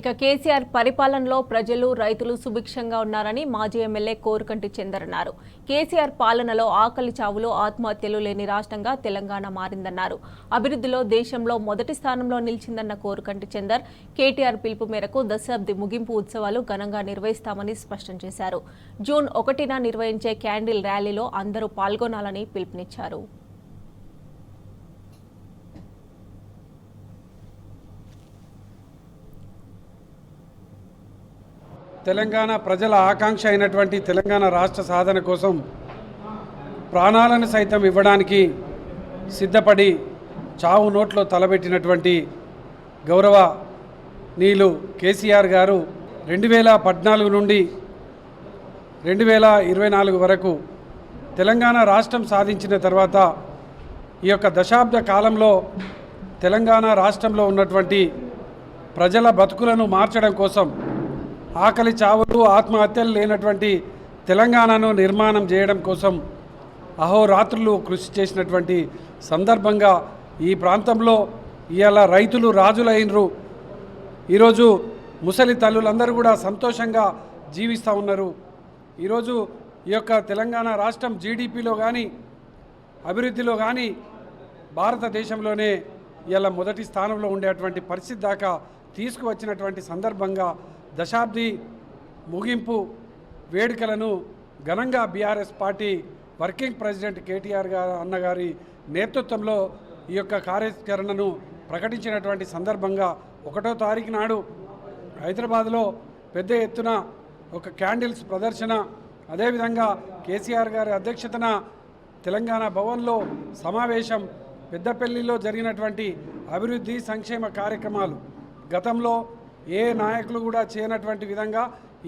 ఇక కేసీఆర్ పరిపాలనలో ప్రజలు రైతులు సుభిక్షంగా ఉన్నారని మాజీ ఎమ్మెల్యే కోరుకంటి చందర్ అన్నారు. కేసీఆర్ పాలనలో ఆకలి చావులు ఆత్మహత్యలు లేని రాష్ట్రంగా తెలంగాణ మారిందన్నారు. అభివృద్ధిలో దేశంలో మొదటి స్థానంలో నిలిచిందన్న కోరుకంటి చందర్ కేటీఆర్ పిలుపు మేరకు దశాబ్ది ముగింపు ఉత్సవాలు ఘనంగా నిర్వహిస్తామని స్పష్టం చేశారు. జూన్ 1న నిర్వహించే క్యాండిల్ ర్యాలీలో అందరూ పాల్గొనాలని పిలుపునిచ్చారు. తెలంగాణ ప్రజల ఆకాంక్ష అయినటువంటి తెలంగాణ రాష్ట్ర సాధన కోసం ప్రాణాలను సైతం ఇవ్వడానికి సిద్ధపడి చావు నోట్లో తలబెట్టినటువంటి గౌరవనీయులు కేసీఆర్ గారు 2014 నుండి 2024 వరకు తెలంగాణ రాష్ట్రం సాధించిన తర్వాత ఈ యొక్క దశాబ్ద కాలంలో తెలంగాణ రాష్ట్రంలో ఉన్నటువంటి ప్రజల బతుకులను మార్చడం కోసం ఆకలి చావులు ఆత్మహత్యలు లేనటువంటి తెలంగాణను నిర్మాణం చేయడం కోసం అహోరాత్రులు కృషి చేసినటువంటి సందర్భంగా ఈ ప్రాంతంలో ఇవాళ రైతులు రాజులైనరు. ఈరోజు ముసలి తల్లులందరూ కూడా సంతోషంగా జీవిస్తూ ఉన్నారు. ఈరోజు ఈ యొక్క తెలంగాణ రాష్ట్రం జీడిపిలో కానీ అభివృద్ధిలో కానీ భారతదేశంలోనే ఇవాళ మొదటి స్థానంలో ఉండేటువంటి పరిస్థితి దాకా తీసుకువచ్చినటువంటి సందర్భంగా దశాబ్ది ముగింపు వేడుకలను ఘనంగా BRS party working president KTR గారు అన్నగారి నేతృత్వంలో ఈ యొక్క కార్యాచరణను ప్రకటించినటువంటి సందర్భంగా 1వ తారీఖు నాడు హైదరాబాద్లో పెద్ద ఎత్తున ఒక క్యాండిల్స్ ప్రదర్శన, అదేవిధంగా కేసీఆర్ గారి అధ్యక్షతన తెలంగాణ భవన్లో సమావేశం, పెద్దపల్లిలో జరిగినటువంటి అభివృద్ధి సంక్షేమ కార్యక్రమాలు గతంలో ఏ నాయకులు కూడా చేయనటువంటి విధంగా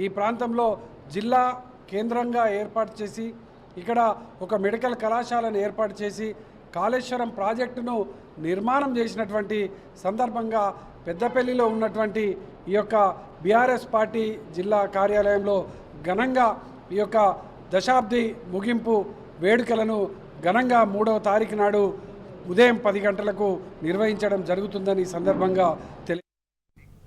ఈ ప్రాంతంలో జిల్లా కేంద్రంగా ఏర్పాటు చేసి ఇక్కడ ఒక మెడికల్ కళాశాలను ఏర్పాటు చేసి కాళేశ్వరం ప్రాజెక్టును నిర్మాణం చేసినటువంటి సందర్భంగా పెద్దపల్లిలో ఉన్నటువంటి ఈ యొక్క బీఆర్ఎస్ పార్టీ జిల్లా కార్యాలయంలో ఘనంగా ఈ యొక్క దశాబ్ది ముగింపు వేడుకలను ఘనంగా 3వ తారీఖు నాడు ఉదయం 10 గంటలకు నిర్వహించడం జరుగుతుందని సందర్భంగా